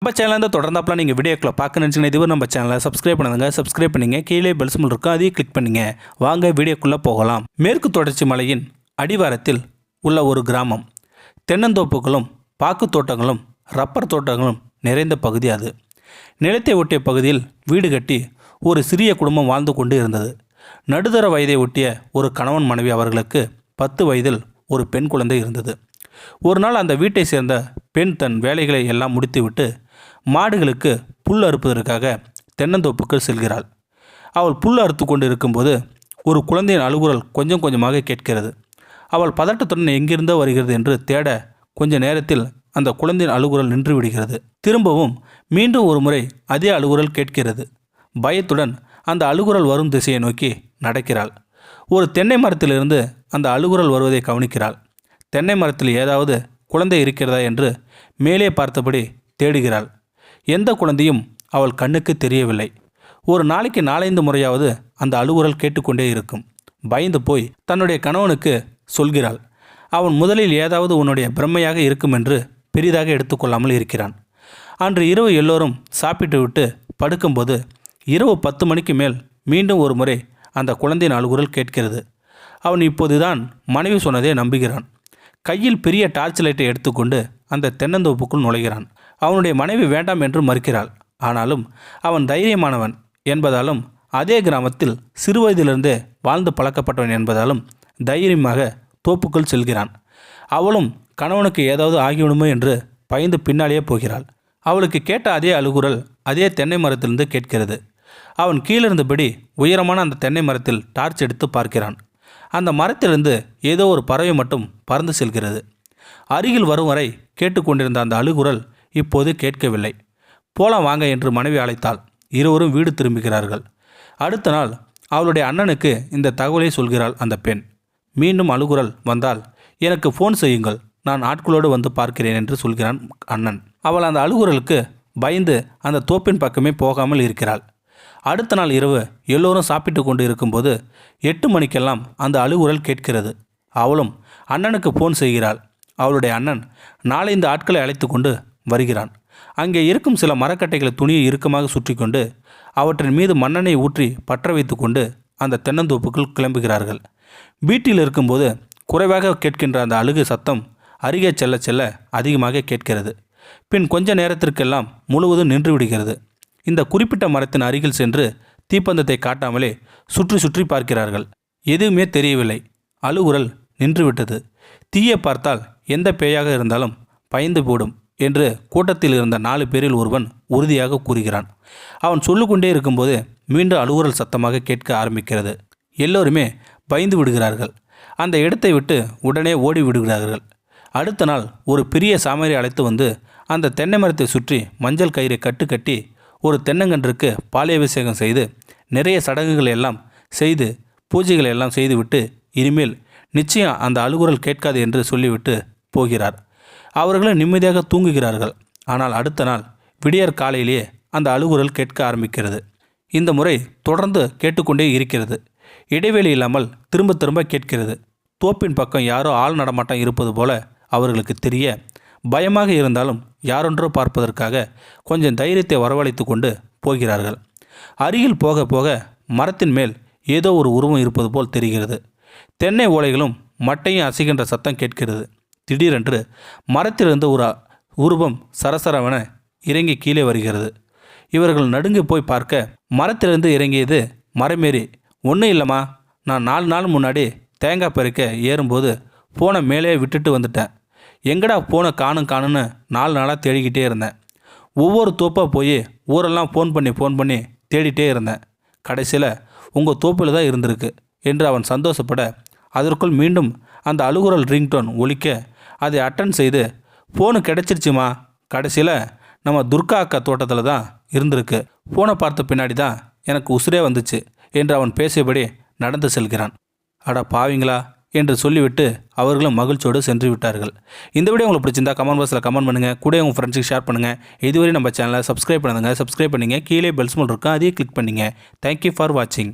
நம்ம சேனலில் தொடர்ந்தாப்பலாம் நீங்கள் வீடியோக்களை பார்க்க நினச்சிங்கன்னா இதுவரை நம்ம சேனலை சப்ஸ்கிரைப் பண்ணுங்க. சப்ஸ்கிரைப் பண்ணிங்க. கீழே பெல் சிம்பல் இருக்கும், அதையும் கிளிக் பண்ணிங்க. வாங்க வீடியோக்குள்ளே போகலாம். மேற்கு தொடர்ச்சி மலையின் அடிவாரத்தில் உள்ள ஒரு கிராமம். தென்னந்தோப்புகளும் பாக்கு தோட்டங்களும் ரப்பர் தோட்டங்களும் நிறைந்த பகுதி அது. நிலத்தை ஒட்டிய பகுதியில் வீடு கட்டி ஒரு சிறிய குடும்பம் வாழ்ந்து கொண்டு இருந்தது. நடுத்தர வயதை ஒட்டிய ஒரு கணவன் மனைவி. அவர்களுக்கு 10 வயதில் ஒரு பெண் குழந்தை இருந்தது. ஒரு நாள் அந்த வீட்டை சேர்ந்த பெண் தன் வேலைகளை எல்லாம் முடித்துவிட்டு மாடுகளுக்கு புல் அறுப்பதற்காக தென்னந்தோப்புக்கு செல்கிறாள். அவள் புல் அறுத்து கொண்டு இருக்கும்போது ஒரு குழந்தையின் அழுகுரல் கொஞ்சம் கொஞ்சமாக கேட்கிறது. அவள் பதட்டத்துடன் எங்கிருந்தோ வருகிறது என்று தேட கொஞ்ச நேரத்தில் அந்த குழந்தையின் அழுகுரல் நின்று விடுகிறது. திரும்பவும் மீண்டும் ஒரு முறை அதே அழுகுரல் கேட்கிறது. பயத்துடன் அந்த அழுகுரல் வரும் திசையை நோக்கி நடக்கிறாள். ஒரு தென்னை மரத்திலிருந்து அந்த அழுகுரல் வருவதை கவனிக்கிறாள். தென்னை மரத்தில் ஏதாவது குழந்தை இருக்கிறதா என்று மேலே பார்த்தபடி தேடுகிறாள். எந்த குழந்தையும் அவள் கண்ணுக்கு தெரியவில்லை. ஒரு நாளைக்கு 4-5 முறையாவது அந்த அழுகுரல் கேட்டுக்கொண்டே இருக்கும். பயந்து போய் தன்னுடைய கணவனுக்கு சொல்கிறாள். அவன் முதலில் ஏதாவது உன்னுடைய பிரம்மையாக இருக்கும் என்று பெரிதாக எடுத்துக்கொள்ளாமல் இருக்கிறான். அன்று இரவு எல்லோரும் சாப்பிட்டு விட்டு படுக்கும்போது இரவு 10 மணிக்கு மேல் மீண்டும் ஒரு முறை அந்த குழந்தையின் அழுகுரல் கேட்கிறது. அவன் இப்போதுதான் மனைவி சொன்னதை நம்புகிறான். கையில் பெரிய டார்ச் லைட்டை எடுத்துக்கொண்டு அந்த தென்னந்தோப்புக்குள் நுழைகிறான். அவனுடைய மனைவி வேண்டாம் என்று மறுக்கிறாள். ஆனாலும் அவன் தைரியமானவன் என்பதாலும் அதே கிராமத்தில் சிறுவயதிலிருந்தே வாழ்ந்து பழக்கப்பட்டவன் என்பதாலும் தைரியமாக தோப்புக்குள் செல்கிறான். அவளும் கணவனுக்கு ஏதாவது ஆகிவிடுமோ என்று பயந்து பின்னாலேயே போகிறாள். அவளுக்கு கேட்ட அதே அழுகுரல் அதே தென்னை மரத்திலிருந்து கேட்கிறது. அவன் கீழிருந்தபடி உயரமான அந்த தென்னை மரத்தில் டார்ச் எடுத்து பார்க்கிறான். அந்த மரத்திலிருந்து ஏதோ ஒரு பறவை மட்டும் பறந்து செல்கிறது. அருகில் வரும் வரை கேட்டுக்கொண்டிருந்த அந்த அழுகுரல் இப்போது கேட்கவில்லை. போலாம் வாங்க என்று மனைவி அழைத்தாள். இருவரும் வீடு திரும்புகிறார்கள். அடுத்த நாள் அவளுடைய அண்ணனுக்கு இந்த தகவலை சொல்கிறாள் அந்த பெண். மீண்டும் அழுகுரல் வந்தால் எனக்கு ஃபோன் செய்யுங்கள், நான் ஆட்களோடு வந்து பார்க்கிறேன் என்று சொல்கிறான் அண்ணன். அவள் அந்த அழுகுரலுக்கு பயந்து அந்த தோப்பின் பக்கமே போகாமல் இருக்கிறாள். அடுத்த நாள் இரவு எல்லோரும் சாப்பிட்டு கொண்டு இருக்கும்போது 8 மணிக்கெல்லாம் அந்த அழுகுரல் கேட்கிறது. அவளும் அண்ணனுக்கு ஃபோன் செய்கிறாள். அவளுடைய அண்ணன் 4-5 ஆட்களை அழைத்து கொண்டு வருகிறான். அங்கே இருக்கும் சில மரக்கட்டைகளை துணியை இறுக்கமாக சுற்றி கொண்டு அவற்றின் மீது மண்ணெண்ணெய் ஊற்றி பற்ற வைத்து கொண்டு அந்த தென்னந்தோப்புக்குள் கிளம்புகிறார்கள். வீட்டில் இருக்கும்போது குறைவாக கேட்கின்ற அந்த அழுகு சத்தம் அருகே செல்ல செல்ல அதிகமாக கேட்கிறது. பின் கொஞ்ச நேரத்திற்கெல்லாம் முழுவதும் நின்று விடுகிறது. இந்த குறிப்பிட்ட மரத்தின் அருகில் சென்று தீப்பந்தத்தை காட்டாமலே சுற்றி சுற்றி பார்க்கிறார்கள். எதுவுமே தெரியவில்லை. அழுகுரல் நின்றுவிட்டது. தீயை பார்த்தால் எந்த பேயாக இருந்தாலும் பயந்து போடும் என்று கூட்டத்தில் இருந்த 4 பேரில் ஒருவன் உறுதியாக கூறுகிறான். அவன் சொல்லிக்கொண்டே இருக்கும்போது மீண்டும் அழுகுரல் சத்தமாக கேட்க ஆரம்பிக்கிறது. எல்லோருமே பயந்து விடுகிறார்கள். அந்த இடத்தை விட்டு உடனே ஓடி விடுகிறார்கள். அடுத்த நாள் ஒரு பெரிய சாமரை அழைத்து வந்து அந்த தென்னை மரத்தை சுற்றி மஞ்சள் கயிறை கட்டி ஒரு தென்னங்கன்றுக்கு பாலாபிஷேகம் செய்து நிறைய சடங்குகள் எல்லாம் செய்து பூஜைகள் எல்லாம் செய்துவிட்டு இனிமேல் நிச்சயம் அந்த அழுகுரல் கேட்காது என்று சொல்லிவிட்டு போகிறார். அவர்களும் நிம்மதியாக தூங்குகிறார்கள். ஆனால் அடுத்த நாள் விடியற் காலையிலேயே அந்த அழுகுரல் கேட்க ஆரம்பிக்கிறது. இந்த முறை தொடர்ந்து கேட்டுக்கொண்டே இருக்கிறது. இடைவெளி இல்லாமல் திரும்ப திரும்ப கேட்கிறது. தோப்பின் பக்கம் யாரோ ஆள் நடமாட்டம் இருப்பது போல அவர்களுக்கு தெரிய பயமாக இருந்தாலும் யாரொன்றோ பார்ப்பதற்காக கொஞ்சம் தைரியத்தை வரவழைத்து கொண்டு போகிறார்கள். அருகில் போக போக மரத்தின் மேல் ஏதோ ஒரு உருவம் இருப்பது போல் தெரிகிறது. தென்னை ஓலைகளும் மட்டையும் அசைகின்ற சத்தம் கேட்கிறது. திடீரென்று மரத்திலிருந்து ஒரு உருவம் சரசரவென இறங்கி கீழே வருகிறது. இவர்கள் நடுங்கி போய் பார்க்க மரத்திலிருந்து இறங்கியது மரமேறி. ஒன்றும் இல்லைம்மா, நான் 4 நாள் முன்னாடி தேங்காய் பறிக்க ஏறும்போது ஃபோனை மேலே விட்டுட்டு வந்துட்டேன். எங்கடா ஃபோனை காணுன்னு 4 நாளாக தேடிக்கிட்டே இருந்தேன். ஒவ்வொரு தோப்பாக போய் ஊரெல்லாம் ஃபோன் பண்ணி தேடிட்டே இருந்தேன். கடைசியில் உங்கள் தோப்பில் தான் இருந்திருக்கு என்று அவன் சந்தோஷப்பட அதற்குள் மீண்டும் அந்த அழுகுரல் ரிங்டோன் ஒலிக்க அதை அட்டன் செய்து ஃபோனு கிடச்சிருச்சுமா, கடைசியில் நம்ம துர்கா அக்கா தோட்டத்தில் தான் இருந்திருக்கு. ஃபோனை பார்த்த பின்னாடி தான் எனக்கு உசுரே வந்துச்சு என்று அவன் பேசியபடி நடந்து செல்கிறான். அட பாவிங்களா என்று சொல்லிவிட்டு அவர்களும் மகிழ்ச்சியோடு சென்று விட்டார்கள். இந்த வீடியோ உங்களுக்கு பிடிச்சிருந்தா கமெண்ட் பாக்ஸில் கமெண்ட் பண்ணுங்கள். கூட உங்கள் ஃப்ரெண்ட்ஸுக்கு ஷேர் பண்ணுங்கள். இதுவரை நம்ம சேனலை சப்ஸ்கிரைப் பண்ணுங்கள். சப்ஸ்கிரைப் பண்ணிங்க. கீழே பெல் சிம்பல் இருக்கும், அதையே கிளிக் பண்ணிங்க. தேங்க்யூ ஃபார் வாட்சிங்.